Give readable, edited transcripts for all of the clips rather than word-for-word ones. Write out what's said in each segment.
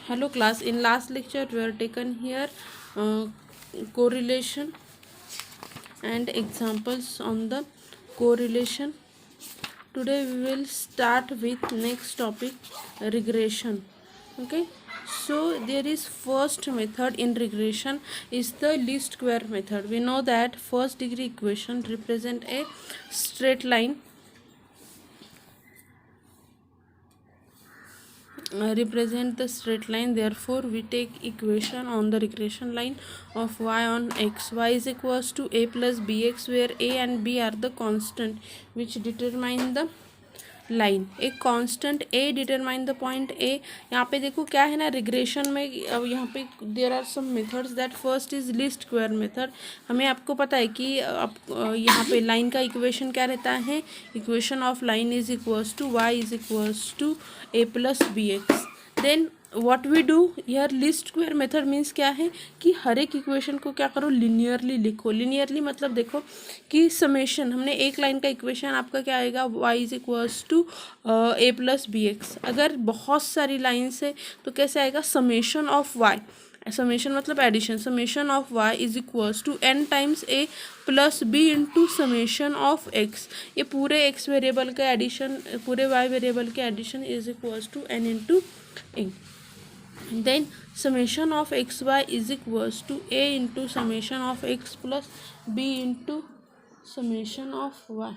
Hello class, in last lecture we are taken here correlation and examples on the correlation. Today we will start with next topic, regression. Okay, so there is first method in regression is the least square method. We know that first degree equation represent a straight line, represent the straight line. Therefore we take equation on the regression line of y on x. Y is equals to a plus bx, where a and b are the constant which determine the line. एक constant A determine the point A. यहाँ पे देखो क्या है ना, regression में अब यहाँ पे there are some methods. That first is least square method. हमें आपको पता है कि अब यहाँ पे लाइन का इक्वेशन क्या रहता है. Equation of line is equals to y is equals to a plus b x. Then what we do here, least square method means क्या है कि हर एक इक्वेशन को क्या करो, लिनियरली लिखो. लिनियरली मतलब देखो कि समेशन, हमने एक लाइन का इक्वेशन आपका क्या आएगा, y is equals to a plus b x. अगर बहुत सारी लाइन्स है तो कैसे आएगा, समेशन ऑफ y. समेशन मतलब addition. Summation of y is equals to n times a plus b into summation of x. ये पूरे x वेरिएबल का एडिशन, पूरे y वेरिएबल के addition is equals to n into a. Then summation of xy is equals to a into summation of x plus b into summation of y.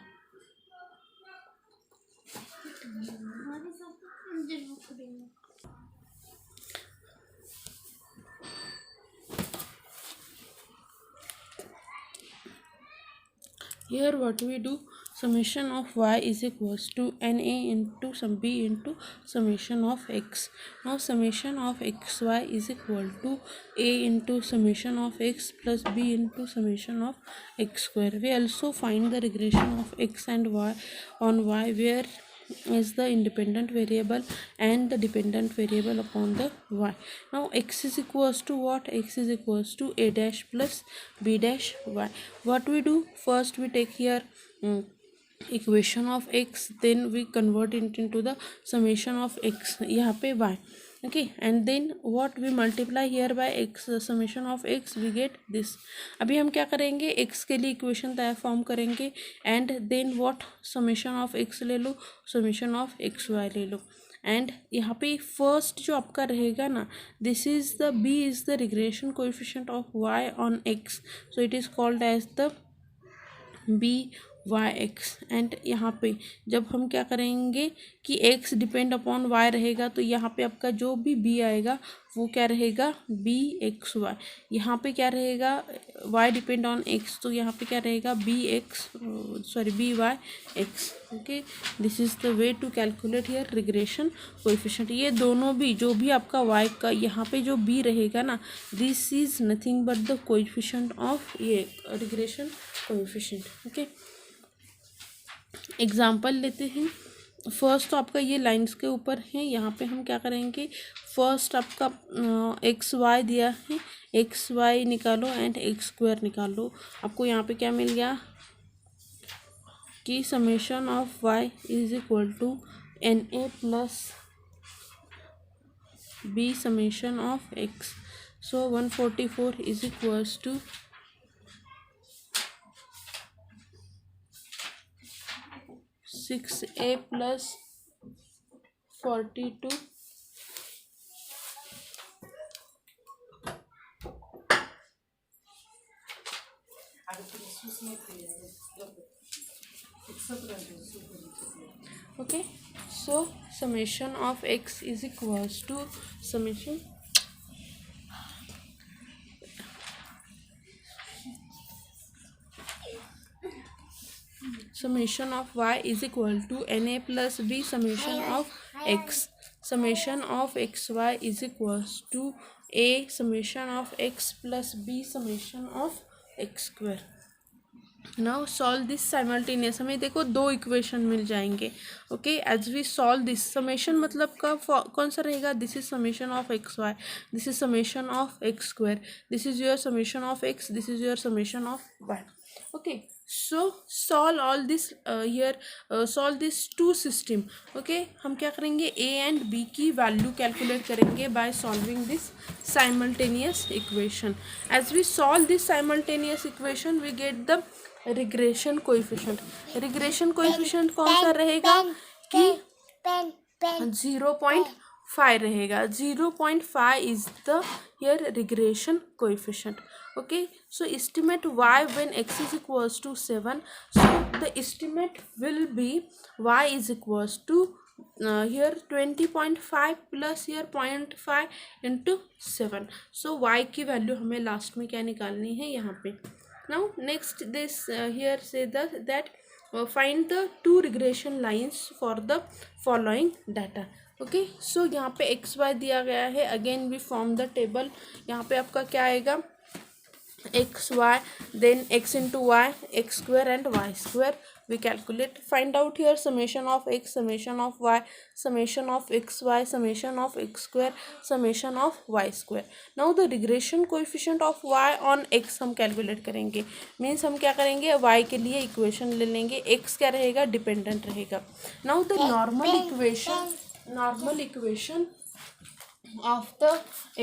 Here what we do, summation of y is equals to na into some b into summation of x. Now summation of xy is equal to a into summation of x plus b into summation of x square. We also find the regression of x and y on y, where is the independent variable and the dependent variable upon the y. Now x is equals to what, x is equals to a dash plus b dash y. What we do, first we take here equation of x, then we convert it into the summation of x यहाँ पे y. Okay, and then what we multiply here by x, summation of x, we get this. अभी हम क्या करेंगे, x के लिए equation तैयार form करेंगे and then what, summation of x ले लो, समेशन ऑफ एक्स वाई ले लो. एंड यहाँ पे फर्स्ट जो आपका रहेगा ना, this is the b is the regression coefficient of y on x, so it is called as the b y x. And यहाँ पे जब हम क्या करेंगे कि x डिपेंड अपॉन y रहेगा, तो यहाँ पे आपका जो भी b आएगा वो क्या रहेगा, b एक्स वाई. यहाँ पे क्या रहेगा, y डिपेंड ऑन x, तो यहाँ पे क्या रहेगा, b y x. Okay, this is the way to calculate here regression coefficient. ये दोनों भी, जो भी आपका y का यहाँ पे जो b रहेगा ना, this is nothing but the coefficient of ये रिग्रेशन कोएफिशिएंट. ओके, एग्जाम्पल लेते हैं. फर्स्ट तो आपका ये लाइंस के ऊपर है. यहाँ पे हम क्या करेंगे, फर्स्ट आपका एक्स वाई दिया है, एक्स वाई निकालो एंड एक्स स्क्वायर निकालो. आपको यहाँ पे क्या मिल गया कि summation of y is equal to n a plus b summation of x. So 144 is equals to 6a plus 42. Okay, so summation of x is equals to summation of y is equal to na plus b summation of x. Summation of xy is equals to a summation of x plus b summation of x square. Now solve this simultaneous. हमें देखो दो equation मिल जाएंगे. Okay, as we solve this, summation मतलब का कौन सा रहेगा, this is summation of x y, this is summation of x square, this is your summation of x, this is your summation of y. Okay, so solve all this here solve this two system. Okay, हम क्या करेंगे, a and b की value calculate करेंगे by solving this simultaneous equation. As we solve this simultaneous equation we get the regression coefficient. Regression coefficient कौन सा रहेगा कि 0.5 रहेगा. 0.5 is the here regression coefficient. Okay, so estimate y when x is equals to 7. So the estimate will be y is equals to here 20.5 plus here 0.5 into 7. So y की value हमें last में क्या निकालनी है यहाँ पे. Now next this here say that find the two regression lines for the following data. Okay, so यहाँ पे एक्स वाई दिया गया है. Again we form the table. यहाँ पे आपका क्या आएगा, X Y, then X into Y, X square and Y square. We calculate, find out here summation of X, summation of Y, summation of x Y, summation of x square, summation of Y square. Now the regression coefficient of Y on X हम calculate करेंगे. Means हम क्या करेंगे, Y के लिए equation ले लेंगे, x क्या रहेगा, डिपेंडेंट रहेगा. Now the normal equation of the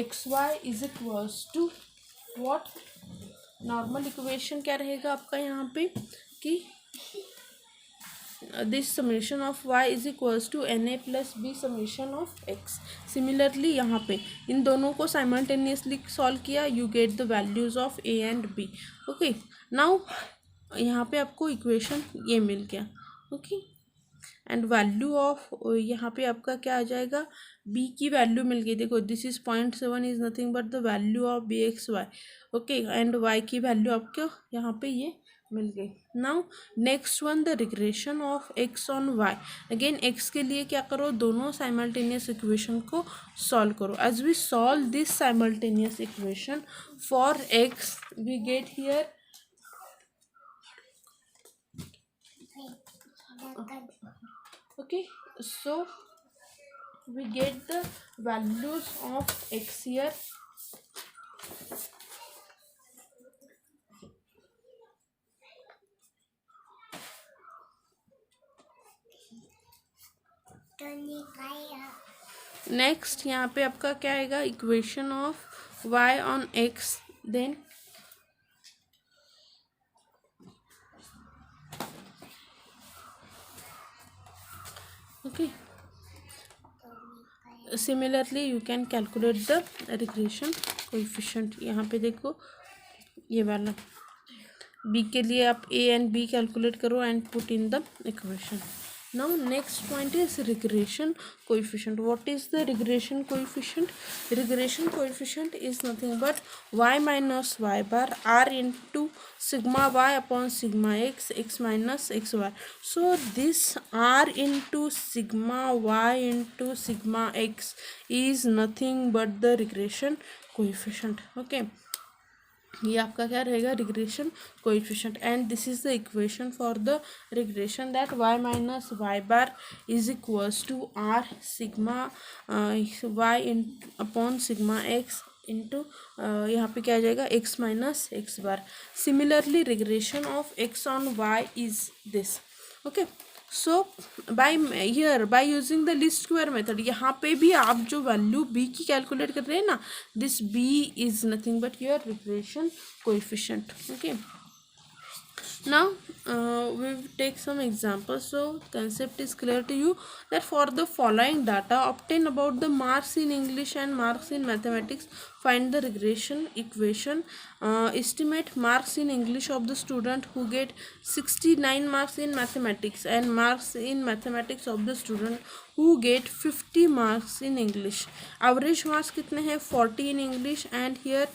xy is equals to what. Normal equation क्या रहेगा आपका यहाँ पे कि this summation of y is equals to na plus b summation of x. Similarly यहाँ पे इन दोनों को साइमल्टेनियसली सॉल्व किया, you get the values of a and b. Okay, now यहाँ पे आपको इक्वेशन ये मिल गया. ओके, एंड वैल्यू ऑफ यहाँ पे आपका क्या आ जाएगा, b की वैल्यू मिल गई. देखो this is 0.7 is nothing but the value of B x Y. Okay, and y की वैल्यू आपको यहाँ पे ये मिल गई. Now next one the regression of x on y. Again x के लिए क्या करो, दोनों साइमल्टेनियस इक्वेशन को सॉल्व करो. As we solve this simultaneous equation for x we get here okay, so we get the values of x here. Next यहाँ पे आपका क्या आएगा, equation of y on x. Then okay, similarly you can calculate the regression coefficient. यहाँ पे देखो ये वाला b के लिए आप a and b कैलकुलेट करो and put in the equation. Now next point is regression coefficient. What is the regression coefficient? Regression coefficient is nothing but y minus y bar r into sigma y upon sigma x, x minus xy. So this r into sigma y into sigma x is nothing but the regression coefficient. Okay, ये आपका क्या रहेगा, regression coefficient. And this is the equation for the regression that y minus y bar is equals to r sigma y इन upon sigma x into यहाँ पे क्या आ जाएगा, x minus x bar. Similarly regression of x on y is this. Okay, so by using the least square method, यहाँ पे भी आप जो वैल्यू b की कैलकुलेट कर रहे हैं ना, this b is nothing but your regression coefficient. Okay, now we will take some examples. So concept is clear to you that for the following data obtain about the marks in English and marks in mathematics, find the regression equation. Estimate marks in English of the student who get 69 marks in mathematics and marks in mathematics of the student who get 50 marks in English. Average marks कितने हैं, 40 in English and here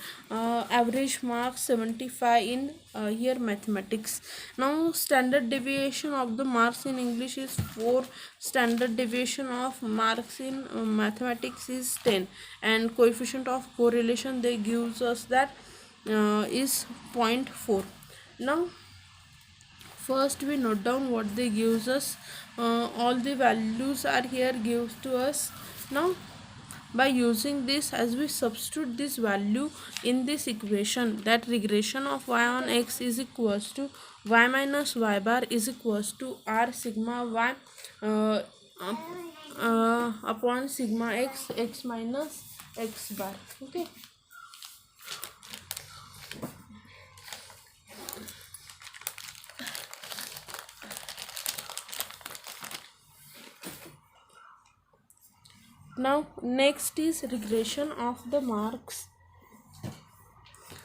average marks 75 in here mathematics. Now standard deviation of the marks in English is 4, standard deviation of marks in mathematics is 10, and coefficient of correlation they gives us that is 0.4. Now first we note down what they gives us. All the values are here gives to us. Now By using this, as we substitute this value in this equation, that regression of y on x is equals to y minus y bar is equals to r sigma y upon sigma x minus x bar. Okay. Now next is regression of the marks.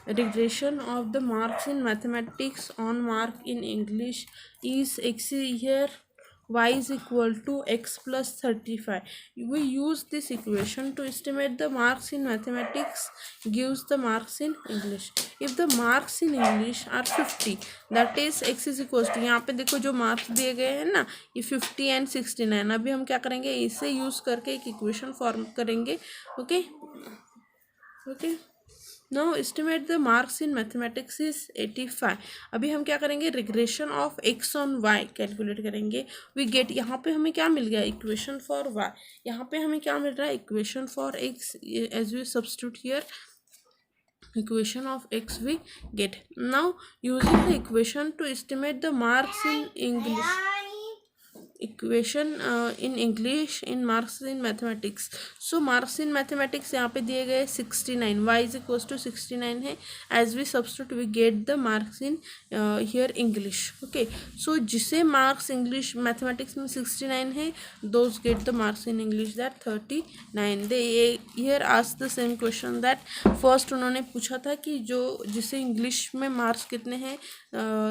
Regression of the marks in mathematics on mark in English is x here y is equal to x plus 35. We use this equation to estimate the marks in mathematics gives the marks in English. If the marks in English are 50, that is x is equals to, यहाँ पे देखो जो marks दिए गए हैं ना, ये 50 and 69. अभी हम क्या करेंगे, इसे यूज़ करके एक इक्वेशन फॉर्म करेंगे. Okay okay. Now estimate the marks in mathematics is 85. अभी हम क्या करेंगे, regression of x on y calculate करेंगे. वी गेट, यहाँ पे हमें क्या मिल गया, इक्वेशन फॉर वाई. यहाँ पे हमें क्या मिल रहा है, equation for x. As we substitute here equation of x we get. Now using the equation to estimate the marks in English, equation in English in marks in mathematics. So marks in mathematics यहाँ पे दिए गए 69, Y is equals to 69 है. As we substitute we get the marks in here English. Okay. So जिसे marks English mathematics में 69 है, those get the marks in English that 39. They here ask the same question that first उन्होंने पूछा था कि जो जिसे इंग्लिश में मार्क्स कितने हैं,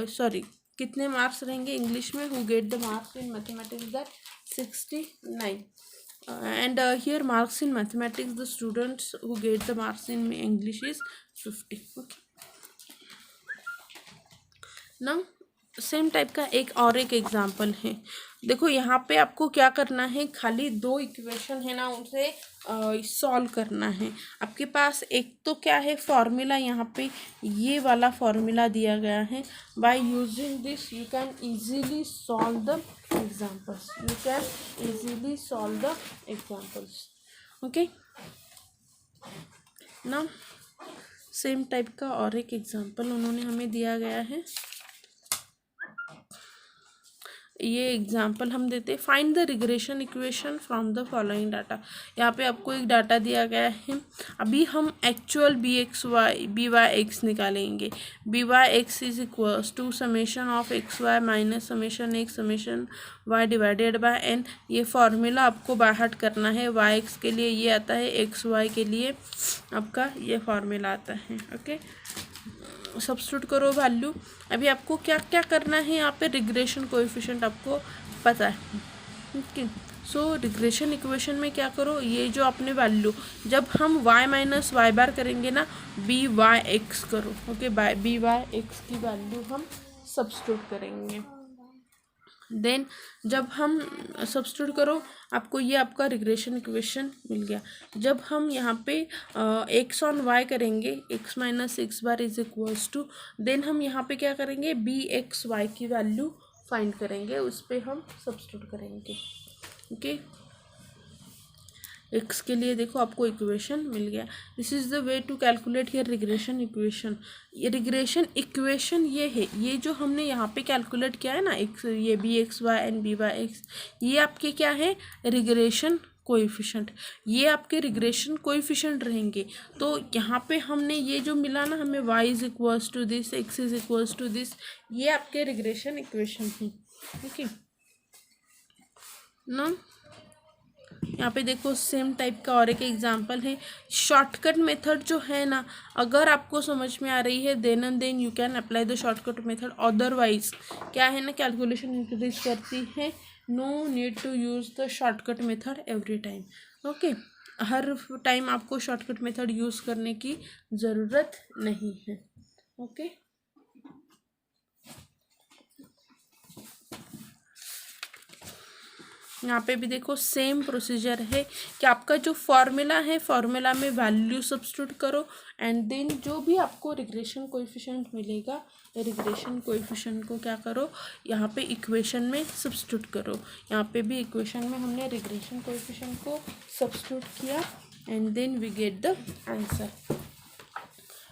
सॉरी कितने मार्क्स रहेंगे इंग्लिश में, who get the marks in mathematics that 69. And here marks in mathematics the students who get the marks in English is 50. Okay. Now same type का एक एग्जाम्पल है. देखो यहाँ पे आपको क्या करना है, खाली दो इक्वेशन है ना, उनसे सॉल्व करना है. आपके पास एक तो क्या है फॉर्मूला, यहाँ पे ये वाला फॉर्मूला दिया गया है. By using this you can easily solve the examples. You can easily solve the examples. Okay. ना सेम टाइप का और एक एग्जाम्पल उन्होंने हमें दिया गया है. ये एग्जाम्पल हम देते हैं. Find the regression equation from the following data. यहाँ पे आपको एक डाटा दिया गया है. अभी हम एक्चुअल बी वाई एक्स निकालेंगे. B Y x is equals to summation of x y minus summation x summation y divided by n. ये फॉर्मूला आपको बाय हार्ट करना है. वाई एक्स के लिए ये आता है, एक्स वाई के लिए आपका ये फॉर्मूला आता है. ओके. सब्स्टिट्यूट करो वैल्यू. अभी आपको क्या क्या करना है, यहाँ पे रिग्रेशन कोएफिशिएंट आपको पता है. ओके. सो रिग्रेशन इक्वेशन में क्या करो, ये जो आपने वैल्यू, जब हम y माइनस वाई बार करेंगे ना, बी वाई एक्स करो. Okay. By b Y x की वैल्यू हम सब्स्टिट्यूट करेंगे. देन जब हम सब्स्टिट्यूट करो, आपको ये आपका रिग्रेशन इक्वेशन मिल गया. जब हम यहाँ पे एक्स ऑन वाई करेंगे, x minus x bar is equals to, then हम यहाँ पे क्या करेंगे, बी एक्स वाई की वैल्यू फाइंड करेंगे, उस पर हम सब्स्टिट्यूट करेंगे. ओके. एक्स के लिए देखो आपको इक्वेशन मिल गया. This is the way to calculate here regression equation. ये रिग्रेशन इक्वेशन ये है, ये जो हमने यहाँ पे कैलकुलेट किया है ना, एक्स, ये b x y and b Y x, ये आपके क्या है, रिग्रेशन कोएफिशिएंट. ये आपके रिग्रेशन कोएफिशिएंट रहेंगे. तो यहाँ पे हमने ये जो मिला ना हमें, y is equals to this, x is equals to this, ये आपके रिग्रेशन इक्वेशन है. ओके ना. यहाँ पे देखो सेम टाइप का और एक एग्जांपल है. शॉर्टकट मेथड जो है ना, अगर आपको समझ में आ रही है then you can apply the shortcut method. Otherwise क्या है ना, कैलकुलेशन इंक्रीज करती है. No need to use the shortcut method every time. Okay. हर टाइम आपको शॉर्टकट मेथड यूज़ करने की ज़रूरत नहीं है. ओके. यहाँ पे भी देखो सेम प्रोसीजर है कि आपका जो फॉर्मूला है, फॉर्मूला में वैल्यू सब्स्टिट्यूट करो एंड देन जो भी आपको रिग्रेशन कोएफिशिएंट मिलेगा, रिग्रेशन कोएफिशिएंट को क्या करो, यहाँ पे इक्वेशन में सब्स्टिट्यूट करो. यहाँ पे भी इक्वेशन में हमने रिग्रेशन कोएफिशिएंट को सब्स्टिट्यूट किया and then we get the answer.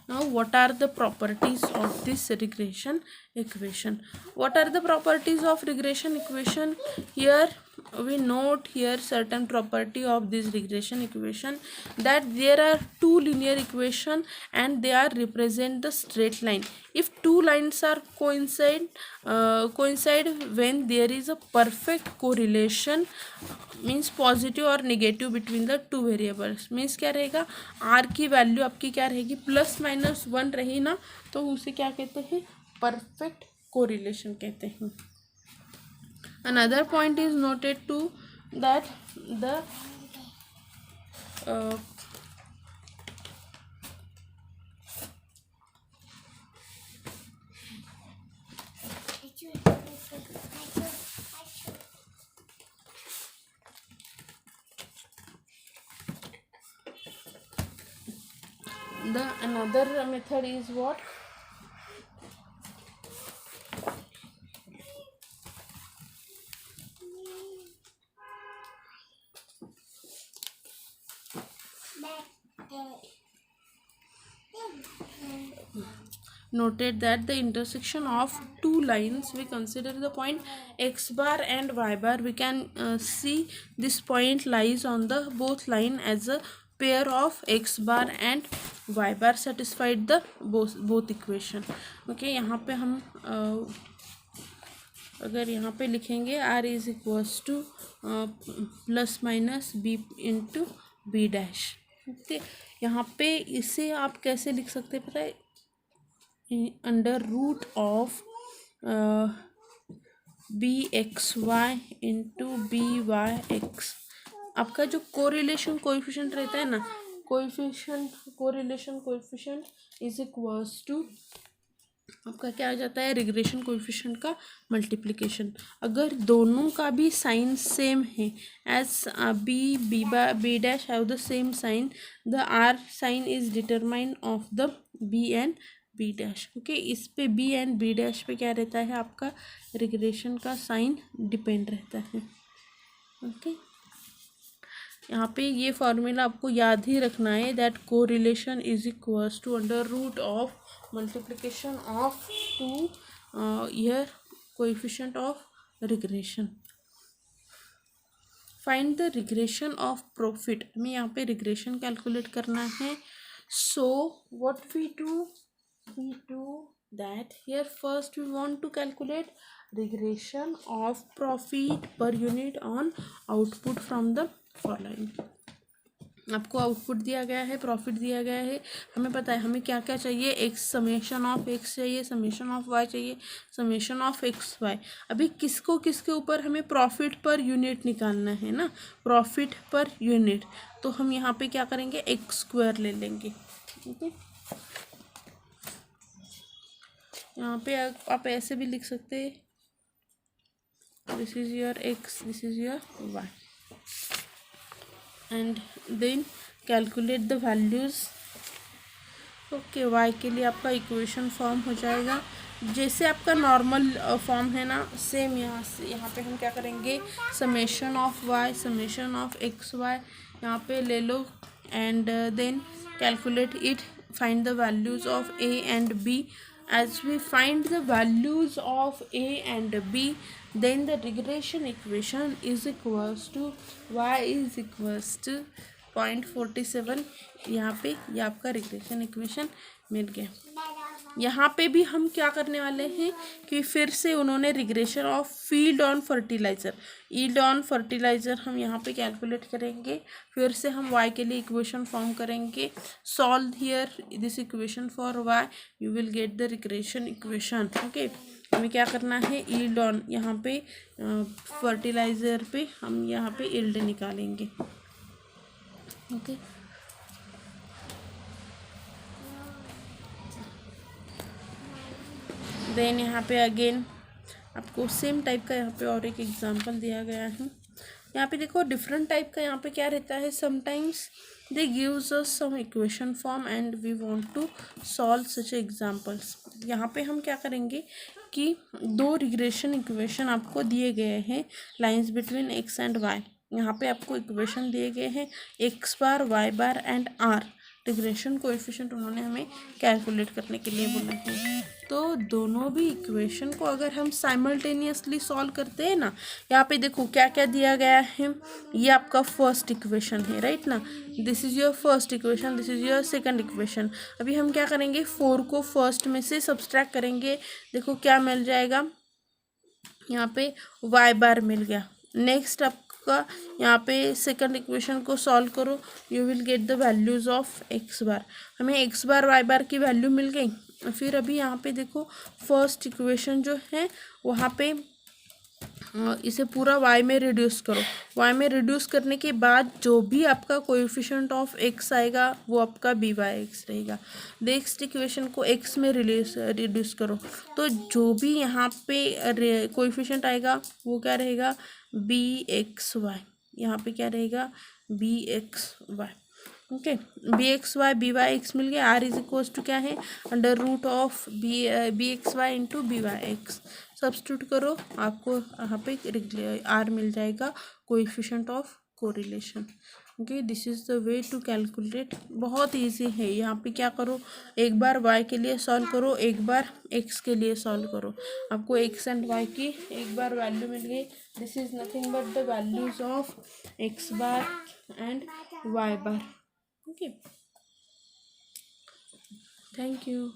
Now what are the properties of this regression equation? What are the properties of regression equation? Here we note here certain property of this regression equation, that there are two linear equation and they are represent the straight line. If two lines are coincide when there is a perfect correlation, means positive और negative between the two variables, means क्या रहेगा, are की value आपकी क्या रहेगी, +-1 रही ना, तो उसे क्या कहते हैं, परफेक्ट कोरिलेशन कहते हैं. Another point is noted to that the another method is what, noted that the intersection of two lines, we consider the point x bar and y bar. We can see this point lies on the both line as a pair of x bar and y bar satisfied the both equation. Okay, यहाँ पे हम अगर यहाँ पे लिखेंगे r is equals to +-b into b dash. Okay, यहाँ पे इसे आप कैसे लिख सकते हैं पता है, under root of bxy into by(x). आपका जो कोरिलेशन कोएफिशिएंट रहता है ना, correlation coefficient is equals to आपका क्या आ जाता है, रिग्रेशन कोएफिशिएंट का मल्टीप्लिकेशन. अगर दोनों का भी साइन सेम है, as b dash have the same sign, the r sign is determine of the b and b dash. Okay, इस पे बी एंड बी डैश पे क्या रहता है, आपका रिग्रेशन का साइन डिपेंड रहता है. ओके, यहाँ पे ये फॉर्मूला आपको याद ही रखना है, that correlation is equals to under root of multiplication of two year coefficient of regression. Find the regression of profit. हमें यहाँ पे रिग्रेशन कैलकुलेट करना है. So what we do that here, first we want to calculate regression of profit per unit on output from the following. आपको output दिया गया है, profit दिया गया है, हमें पता है हमें क्या क्या चाहिए, एक्स समेशन ऑफ एक्स चाहिए, समेशन ऑफ वाई चाहिए, समेशन ऑफ एक्स वाई. अभी किसके ऊपर हमें प्रॉफिट पर यूनिट निकालना है ना, प्रॉफिट पर यूनिट, तो हम यहाँ पे क्या करेंगे, x² ले लेंगे. ठीक है, यहाँ पे आप ऐसे भी लिख सकते हैं, this is your x, this is your y, and then calculate the values. Okay, y के लिए आपका इक्वेशन फॉर्म हो जाएगा जैसे आपका नॉर्मल फॉर्म है ना, सेम यहाँ पे हम क्या करेंगे, summation of y, summation of x Y यहाँ पे ले लो, and then calculate it, find the values of a and b. As we find the values of a and b, then the regression equation is equals to y is equals to 0.47. यहाँ पे ये आपका regression equation मिल गया. यहाँ पे भी हम क्या करने वाले हैं कि फिर से उन्होंने regression of field on fertiliser, yield on fertiliser हम यहाँ पे कैलकुलेट करेंगे. फिर से हम y के लिए इक्वेशन फॉर्म करेंगे. Solve here this equation for y, you will get the regression equation. Okay, हमें क्या करना है, ईल्ड ऑन, यहाँ पे फर्टिलाइज़र पे हम यहाँ पे ईल्ड निकालेंगे. ओके, देन यहाँ पे अगेन आपको सेम टाइप का यहाँ पे और एक एग्जांपल दिया गया है. यहाँ पे देखो डिफरेंट टाइप का यहाँ पे क्या रहता है, sometimes they gives us some equation form and we want to solve such examples. यहाँ पे हम क्या करेंगे कि दो रिग्रेशन इक्वेशन आपको दिए गए हैं, lines between X and Y. यहाँ पे आपको इक्वेशन दिए गए हैं X bar Y bar and R regression coefficient उन्होंने हमें कैलकुलेट करने के लिए बोला है। तो दोनों भी इक्वेशन को अगर हम साइमल्टेनियसली सॉल्व करते हैं ना, यहाँ पे देखो क्या क्या दिया गया है। ये आपका फर्स्ट इक्वेशन है, राइट ना, this is your first equation, this is your second equation. अभी हम क्या करेंगे, 4 को फर्स्ट में से सब्सट्रैक्ट करेंगे, देखो क्या मिल जाएगा, यहाँ पे वाई बार मिल गया। नेक्स्ट आपका यहाँ पे सेकंड इक्वेशन को सॉल्व करो, you will get the values of X bar. हमें एक्स बार वाई बार की वैल्यू मिल गई। फिर अभी यहाँ पे देखो फर्स्ट इक्वेशन जो है वहाँ पे इसे पूरा y में रिड्यूस करो। y में रिड्यूस करने के बाद जो भी आपका कोएफिशिएंट ऑफ x आएगा वो आपका बी वाई एक्स रहेगा। नेक्स्ट इक्वेशन को x में रिड्यूस करो, तो जो भी यहाँ पे कोएफिशिएंट आएगा वो क्या रहेगा, बी एक्स वाई। यहाँ पे क्या रहेगा, B x Y. Okay, B x Y B Y X मिल गया। आर इज इक्वल्स टू क्या है, under root of B x Y into B Y X. Substitute करो, आपको यहाँ पे आर मिल जाएगा, coefficient of correlation. Okay, this is the way to calculate. बहुत इजी है। यहाँ पे क्या करो, एक बार y के लिए सॉल्व करो, एक बार x के लिए सॉल्व करो। आपको x एंड y की एक बार वैल्यू मिल गई। This is nothing but the values of x bar and y bar. Okay, thank you.